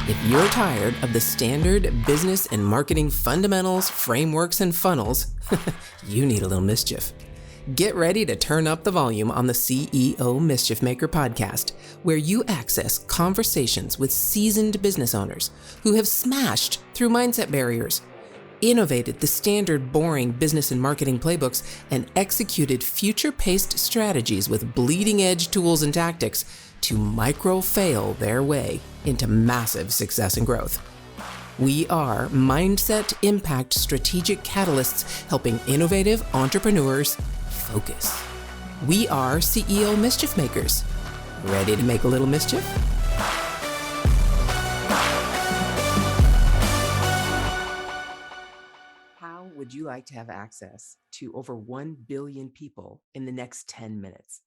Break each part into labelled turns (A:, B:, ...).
A: If you're tired of the standard business and marketing fundamentals, frameworks, and funnels, you need a little mischief. Get ready to turn up the volume on the CEO Mischief Maker podcast, where you access conversations with seasoned business owners who have smashed through mindset barriers, innovated the standard boring business and marketing playbooks, and executed future-paced strategies with bleeding-edge tools and tactics to micro-fail their way into massive success and growth. We are Mindset Impact Strategic Catalysts helping innovative entrepreneurs focus. We are CEO Mischief Makers. Ready to make a little mischief? How would you like to have access to over 1 billion people in the next 10 minutes?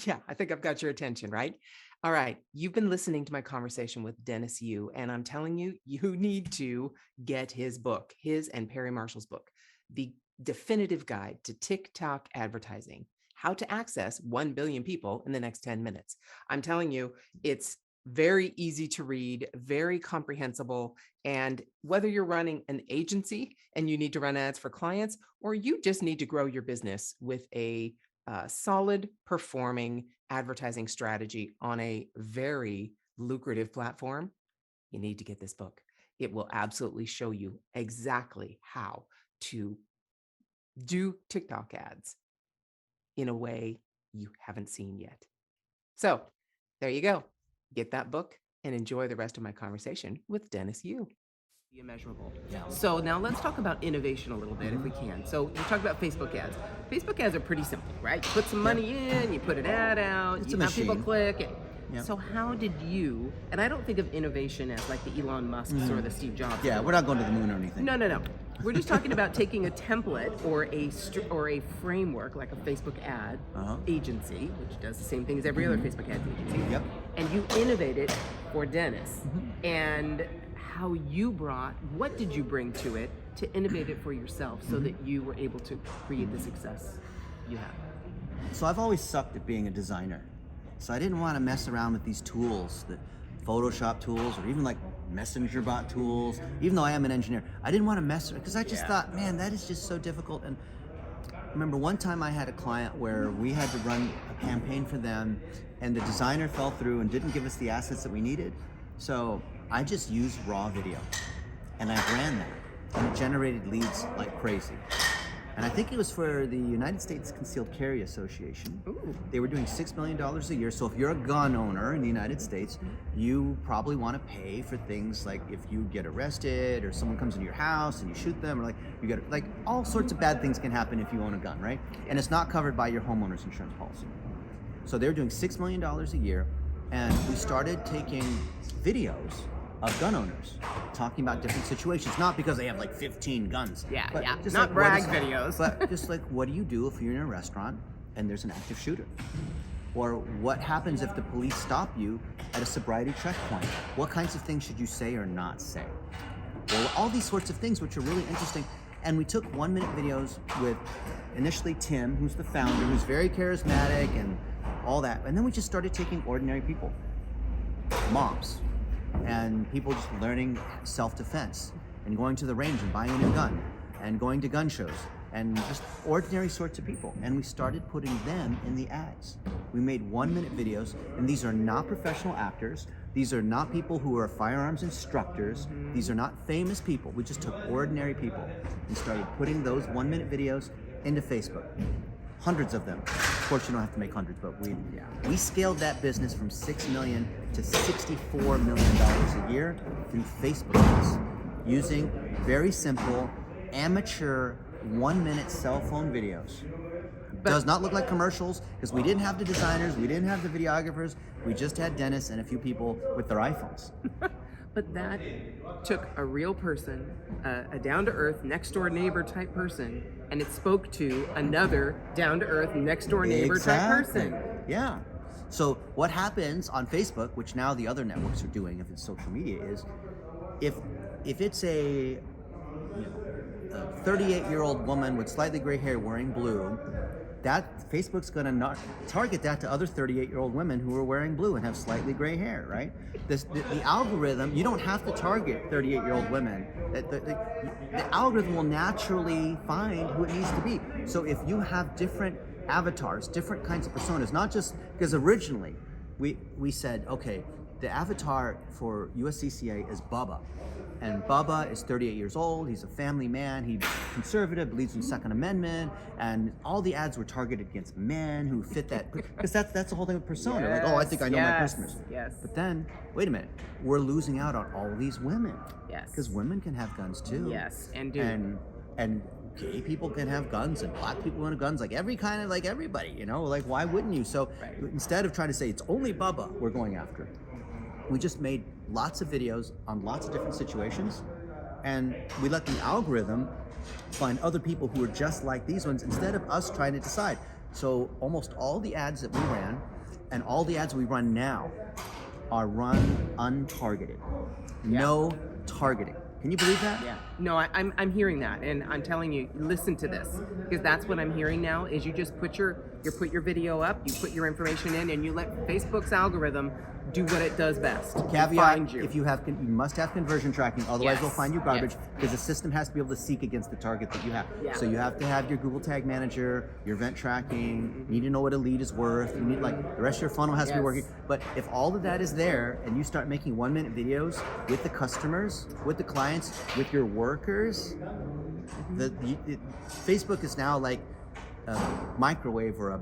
A: Yeah, I think I've got your attention, right? All right, you've been listening to my conversation with Dennis Yu, and I'm telling you, you need to get his book, his and Perry Marshall's book, The Definitive Guide to TikTok Advertising, How to Access 1 Billion People in the Next 10 Minutes. I'm telling you, it's very easy to read, very comprehensible, and whether you're running an agency and you need to run ads for clients, or you just need to grow your business with a solid performing advertising strategy on a very lucrative platform, you need to get this book. It will absolutely show you exactly how to do TikTok ads in a way you haven't seen yet. So there you go. Get that book and enjoy the rest of my conversation with Dennis Yu. Immeasurable.
B: Yeah.
A: So now let's talk about innovation a little bit if we can. So you talk about Facebook ads. Facebook ads are pretty simple, right? You put some money in, you put an ad out, you have people click. So how did you, and I don't think of innovation as like the Elon Musks or the Steve Jobs.
B: Yeah, we're not going to the moon or anything.
A: No. We're just talking about taking a template or a framework like a Facebook ad agency, which does the same thing as every other Facebook ad agency.
B: Yep.
A: And you innovate it for Dennis. And how you what did you bring to it to innovate it for yourself so that you were able to create the success you have?
B: So I've always sucked at being a designer. So I didn't want to mess around with these tools, the Photoshop tools, or even like Messenger bot tools, even though I am an engineer. I didn't want to mess with it because I just thought, man, that is just so difficult. And I remember one time I had a client where we had to run a campaign for them and the designer fell through and didn't give us the assets that we needed. So I just used raw video and I ran that and it generated leads like crazy. And I think it was for the United States Concealed Carry Association.
A: Ooh.
B: They were doing $6 million a year. So if you're a gun owner in the United States, you probably want to pay for things like if you get arrested or someone comes into your house and you shoot them, or like you get like all sorts of bad things can happen if you own a gun, right? And it's not covered by your homeowner's insurance policy. So they were doing $6 million a year. And we started taking videos of gun owners talking about different situations, not because they have like 15 guns. But just
A: not
B: like,
A: brag videos.
B: But just like, what do you do if you're in a restaurant and there's an active shooter? Or what happens if the police stop you at a sobriety checkpoint? What kinds of things should you say or not say? Well, all these sorts of things which are really interesting. And we took 1-minute videos with initially Tim, who's the founder, who's very charismatic and all that. And then we just started taking ordinary people, moms, and people just learning self-defense and going to the range and buying a new gun and going to gun shows and just ordinary sorts of people. And we started putting them in the ads. We made 1-minute videos, and these are not professional actors. These are not people who are firearms instructors. These are not famous people. We just took ordinary people and started putting those 1-minute videos into Facebook. Hundreds of them. Of course, you don't have to make hundreds, but we scaled that business from $6 million to $64 million a year through Facebook ads, using very simple, amateur 1-minute cell phone videos. Does not look like commercials because we didn't have the designers, we didn't have the videographers, we just had Dennis and a few people with their iPhones.
A: But that took a real person, a down-to-earth, next-door neighbor type person, and it spoke to another down-to-earth, next-door neighbor type person.
B: Yeah. So what happens on Facebook, which now the other networks are doing if it's social media, is if it's a 38-year-old woman with slightly gray hair wearing blue, that Facebook's going to not target that to other 38-year-old women who are wearing blue and have slightly gray hair, right? The algorithm, you don't have to target 38-year-old women. The algorithm will naturally find who it needs to be. So if you have different avatars, different kinds of personas, not just because originally we said, okay, the avatar for USCCA is Bubba. And Bubba is 38 years old. He's a family man. He's conservative, believes in the Second Amendment, and all the ads were targeted against men who fit that. Because that's the whole thing with persona.
A: Yes,
B: like, oh, I think I know my customers.
A: Yes.
B: But then, wait a minute, we're losing out on all these women.
A: Yes.
B: Because women can have guns too.
A: Yes, and do.
B: And gay people can have guns, and black people want guns, like everybody, you know. Like, why wouldn't you? So instead of trying to say it's only Bubba we're going after, we just made lots of videos on lots of different situations, and we let the algorithm find other people who are just like these ones instead of us trying to decide. So almost all the ads that we ran and all the ads we run now are run untargeted. No targeting. Can you believe that?
A: Yeah. No, I'm hearing that, and I'm telling you, listen to this, because that's what I'm hearing now. Is you just put your video up, you put your information in, and you let Facebook's algorithm do what it does best.
B: Caveat:
A: find you.
B: If you must have conversion tracking, otherwise they'll find you garbage,
A: Yes.
B: because the system has to be able to seek against the target that you have.
A: Yeah.
B: So you have to have your Google Tag Manager, your event tracking. You need to know what a lead is worth. You need, like, the rest of your funnel has to be working. But if all of that is there, and you start making 1-minute videos with the customers, with the clients, with your workers, Facebook is now like a microwave or a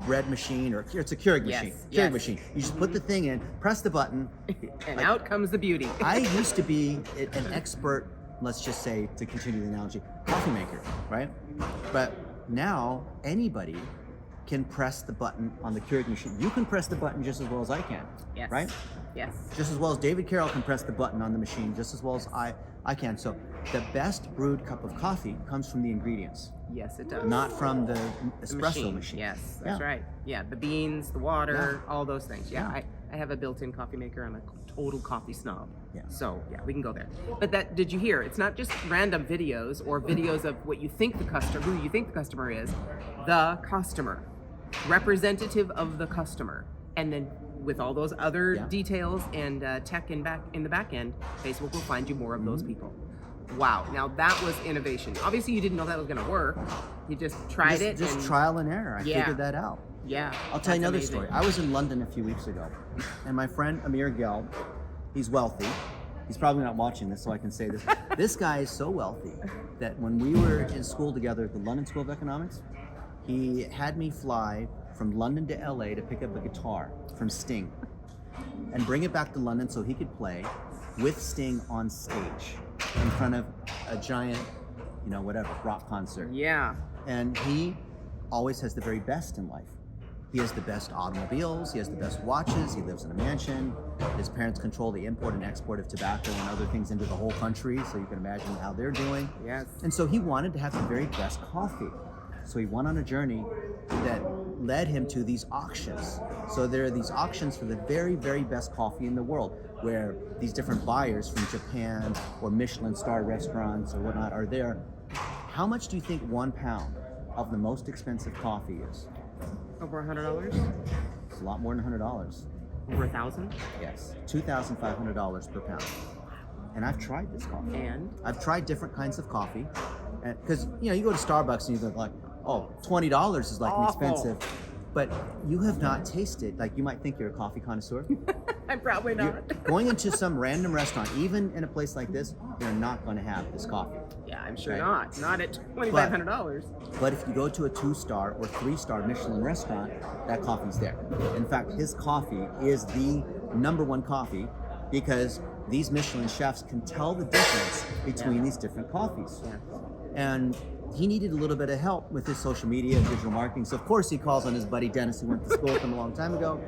B: bread machine, or it's a Keurig machine. Keurig machine. You just put the thing in, press the button,
A: and out comes the beauty.
B: I used to be an expert, let's just say, to continue the analogy, coffee maker, right? But now anybody can press the button on the Keurig machine. You can press the button just as well as I can, right?
A: Yes.
B: Just as well as David Carroll can press the button on the machine, just as well as I can. So the best brewed cup of coffee comes from the ingredients.
A: Yes, it does.
B: Not from the espresso machine.
A: Yes, that's right. Yeah, the beans, the water, all those things. Yeah, I have a built-in coffee maker. I'm a total coffee snob.
B: Yeah.
A: So yeah, we can go there. But that, did you hear? It's not just random videos or videos of what you think the customer, who you think the customer is, the customer, representative of the customer, and then with all those other details and tech in the back end, Facebook will find you more of those people. Wow, now that was innovation. Obviously, you didn't know that was going to work. You just tried it.
B: Just trial and error. I figured that out.
A: Yeah.
B: I'll tell you another story. I was in London a few weeks ago, and my friend Amir Gel, he's wealthy. He's probably not watching this, so I can say this. This guy is so wealthy that when we were in school together at the London School of Economics, he had me fly from London to LA to pick up a guitar from Sting and bring it back to London so he could play with Sting on stage in front of a giant, rock concert.
A: Yeah.
B: And he always has the very best in life. He has the best automobiles, he has the best watches, he lives in a mansion. His parents control the import and export of tobacco and other things into the whole country, so you can imagine how they're doing.
A: Yes.
B: And so he wanted to have the very best coffee. So he went on a journey that led him to these auctions. So there are these auctions for the very, very best coffee in the world, where these different buyers from Japan or Michelin star restaurants or whatnot are there. How much do you think 1 pound of the most expensive coffee is?
A: Over $100?
B: It's a lot more than $100.
A: Over 1,000?
B: Yes, $2,500 per pound. And I've tried this coffee.
A: And?
B: I've tried different kinds of coffee. Because, you go to Starbucks and you go like, oh, $20 is like expensive. But you have not tasted, like, you might think you're a coffee connoisseur.
A: I'm probably not.
B: You're going into some random restaurant, even in a place like this, you're not going to have this coffee.
A: Yeah, I'm sure not. Not at $2,500.
B: But if you go to a 2-star or 3-star Michelin restaurant, that coffee's there. In fact, his coffee is the #1 coffee because these Michelin chefs can tell the difference between these different coffees.
A: Yeah.
B: And he needed a little bit of help with his social media and digital marketing. So of course he calls on his buddy Dennis, who went to school with him a long time ago.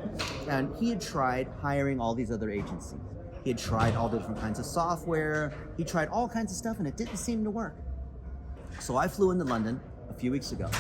B: And he had tried hiring all these other agencies. He had tried all the different kinds of software. He tried all kinds of stuff and it didn't seem to work. So I flew into London a few weeks ago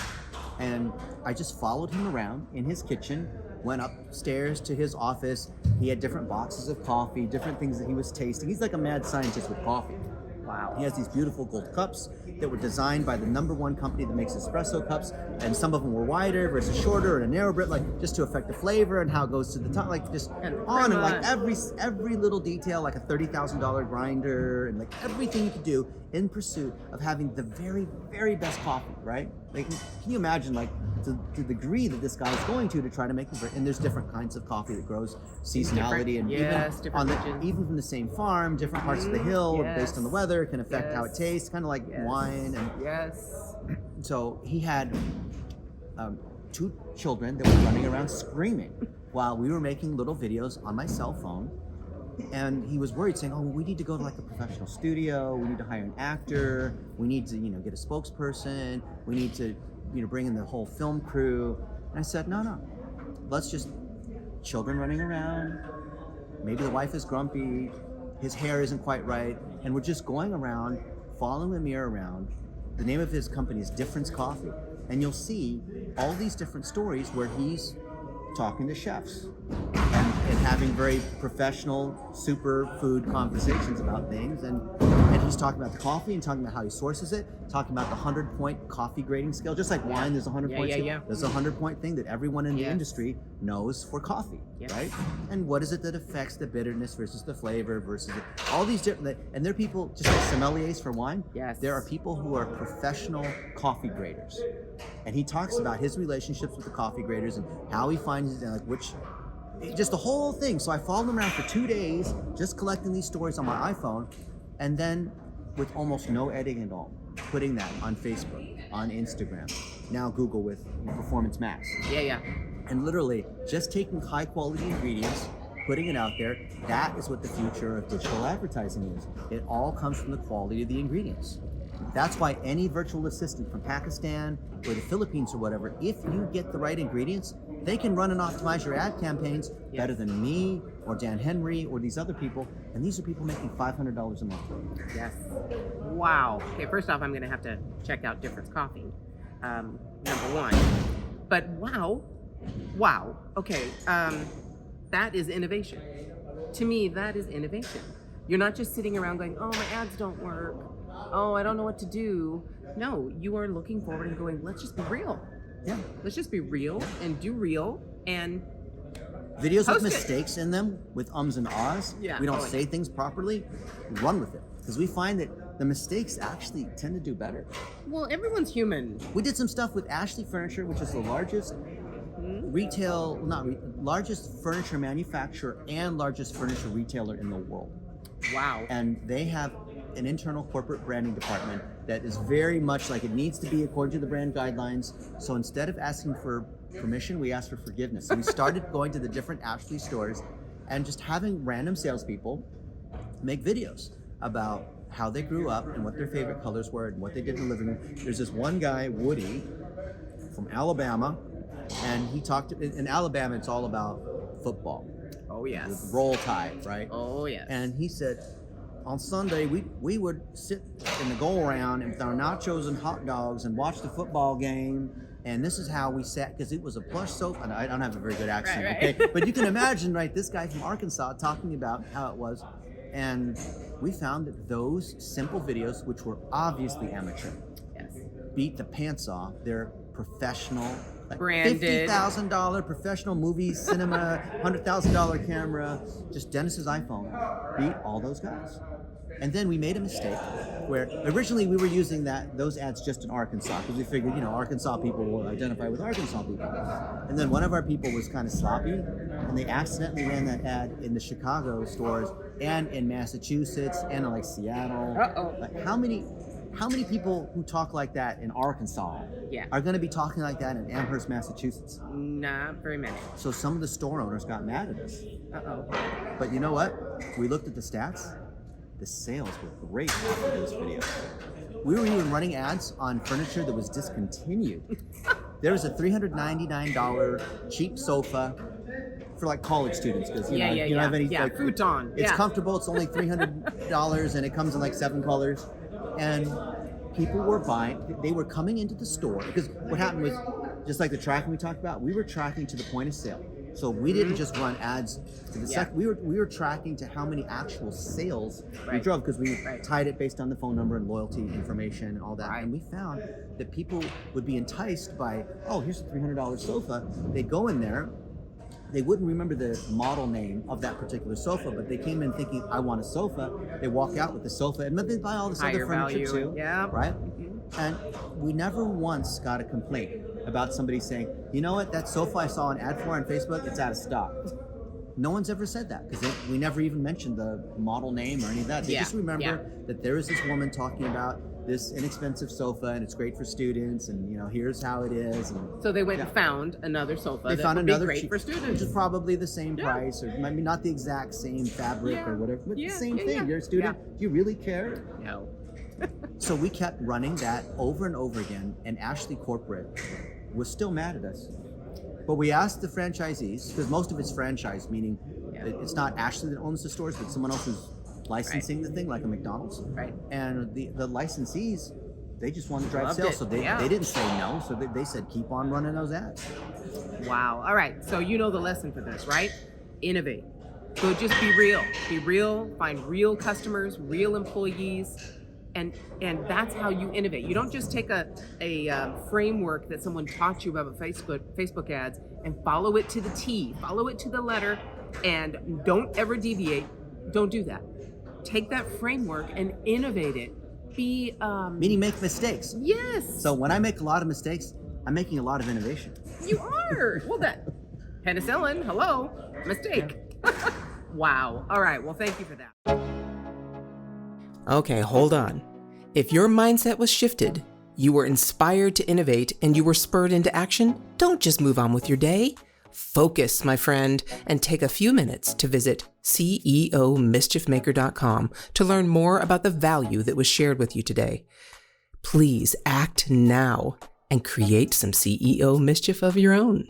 B: and I just followed him around in his kitchen, went upstairs to his office. He had different boxes of coffee, different things that he was tasting. He's like a mad scientist with coffee.
A: Wow.
B: He has these beautiful gold cups that were designed by the #1 company that makes espresso cups, and some of them were wider versus shorter and a narrow bit, like just to affect the flavor and how it goes to the top, like just
A: And
B: on and like
A: crema.
B: every little detail, like a $30,000 grinder, and like everything you could do in pursuit of having the very, very best coffee, right? Like, can you imagine, like, to the degree that this guy is going to try to make the, and there's different kinds of coffee that grows seasonality, and
A: yes,
B: even on
A: different regions.
B: even from the same farm, different parts of the hill, based on the
A: Yes.
B: weather, can affect how it
A: Yes.
B: tastes, kind of like
A: Yes.
B: wine. And
A: Yes.
B: so he had 2 children that were running around screaming while we were making little videos on my cell phone. And he was worried, saying, "Oh, we need to go to like a professional studio. We need to hire an actor. We need to, get a spokesperson. We need to, bring in the whole film crew." And I said, "No. Let's just children running around. Maybe the wife is grumpy. His hair isn't quite right, and we're just going around, following Amir around. The name of his company is Difference Coffee, and you'll see all these different stories where he's talking to chefs and having very professional superfood conversations about things, and he's talking about the coffee and talking about how he sources it, talking about the 100-point coffee grading scale. Just like wine, there's a 100-point scale.
A: Yeah.
B: There's a 100-point thing that everyone in the
A: Yes.
B: industry knows for coffee,
A: Yes.
B: right? And what is it that affects the bitterness versus the flavor versus all these different, and there are people, just like sommeliers for wine,
A: Yes.
B: there are people who are professional coffee graders. And he talks about his relationships with the coffee graders and how he finds just the whole thing. So I followed him around for 2 days, just collecting these stories on my iPhone, and then with almost no editing at all, putting that on Facebook, on Instagram, now Google with Performance Max.
A: Yeah.
B: And literally just taking high quality ingredients, putting it out there. That is what the future of digital advertising is. It all comes from the quality of the ingredients. That's why any virtual assistant from Pakistan or the Philippines or whatever, if you get the right ingredients, they can run and optimize your ad campaigns better than me or Dan Henry or these other people. And these are people making $500 a month.
A: Yes. Wow. Okay, first off, I'm going to have to check out Difference Coffee, #1. But wow. Okay, that is innovation. To me, that is innovation. You're not just sitting around going, "Oh, my ads don't work. Oh, I don't know what to do." No, you are looking forward and going, "Let's just be real.
B: Yeah.
A: Let's just be real and do real and
B: Videos with
A: Post it.
B: mistakes in them, with ums and ahs.
A: Yeah,
B: We don't
A: oh,
B: say things properly. Run with it. Because we find that the mistakes actually tend to do better.
A: well, everyone's human."
B: We did some stuff with Ashley Furniture, which is the largest largest furniture manufacturer and largest furniture retailer in the world.
A: Wow.
B: And they have an internal corporate branding department that is very much like it needs to be according to the brand guidelines. So instead of asking for permission, we asked for forgiveness. So we started going to the different Ashley stores and just having random salespeople make videos about how they grew up and what their favorite colors were and what they did in the living room. There's this one guy, Woody, from Alabama, and he talked. In Alabama, it's all about football,
A: Oh, yes.
B: Roll Tide, right?
A: Oh, yes.
B: And he said, on Sunday, we would sit in the go around with our nachos and hot dogs and watch the football game. And this is how we sat, because it was a plush sofa. And I don't have a very good accent,
A: Right.
B: okay? But you can imagine, right, this guy from Arkansas talking about how it was. And we found that those simple videos, which were obviously amateur,
A: Yes.
B: beat the pants off their professional, like
A: Branded.
B: $50,000 professional movie cinema, $100,000 camera, just Dennis's iPhone, beat all those guys. And then we made a mistake where originally we were using those ads just in Arkansas because we figured, Arkansas people will identify with Arkansas people. And then one of our people was kind of sloppy, and they accidentally ran that ad in the Chicago stores and in Massachusetts and in like Seattle.
A: Uh-oh.
B: Like how many people who talk like that in Arkansas
A: Yeah.
B: are going to be talking like that in Amherst, Massachusetts?
A: Not very many.
B: So some of the store owners got mad at us.
A: Uh-oh.
B: But you know what? We looked at the stats. The sales were great after those videos. We were even running ads on furniture that was discontinued. There was a $399 cheap sofa for like college students because you don't have any like,
A: futon.
B: It's comfortable. It's only $300 and it comes in like 7 colors. And people were buying. They were coming into the store because what happened was, just like the tracking we talked about, we were tracking to the point of sale. So we didn't just run ads. We were tracking to how many actual sales we drove, because we tied it based on the phone number and loyalty information and all that. And we found that people would be enticed by, oh, here's a $300 sofa. They'd go in there. They wouldn't remember the model name of that particular sofa, but they came in thinking, I want a sofa. They walk out with the sofa, and then they buy all this other furniture too.
A: Yeah.
B: Right? And we never once got a complaint about somebody saying, you know what, that sofa I saw an ad for on Facebook, it's out of stock. No one's ever said that, because we never even mentioned the model name or any of that. They just remember that there is this woman talking about this inexpensive sofa, and it's great for students, and here's how it is. And
A: so they went and found another sofa.
B: They found another
A: great for students,
B: which is probably the same price, or maybe not the exact same fabric or whatever, but the same thing. You're a student. Do you really care?
A: No.
B: So we kept running that over and over again, and Ashley Corporate was still mad at us. But we asked the franchisees, because most of it's franchise, meaning it's not Ashley that owns the stores, but someone else who's licensing the thing, like a McDonald's.
A: Right.
B: And the licensees, they just want to drive
A: Loved
B: sales,
A: it.
B: so they didn't say no. So they said, keep on running those ads.
A: Wow. All right. So you know the lesson for this, right? Innovate. So just be real. Be real. Find real customers, real employees. And that's how you innovate. You don't just take a framework that someone taught you about Facebook ads and follow it to the T, follow it to the letter, and don't ever deviate. Don't do that. Take that framework and innovate it.
B: Meaning make mistakes.
A: Yes.
B: So when I make a lot of mistakes, I'm making a lot of innovation.
A: You are. Well, that penicillin. Hello, mistake. Wow. All right. Well, thank you for that. Okay, hold on. If your mindset was shifted, you were inspired to innovate, and you were spurred into action, don't just move on with your day. Focus, my friend, and take a few minutes to visit CEOmischiefmaker.com to learn more about the value that was shared with you today. Please act now and create some CEO mischief of your own.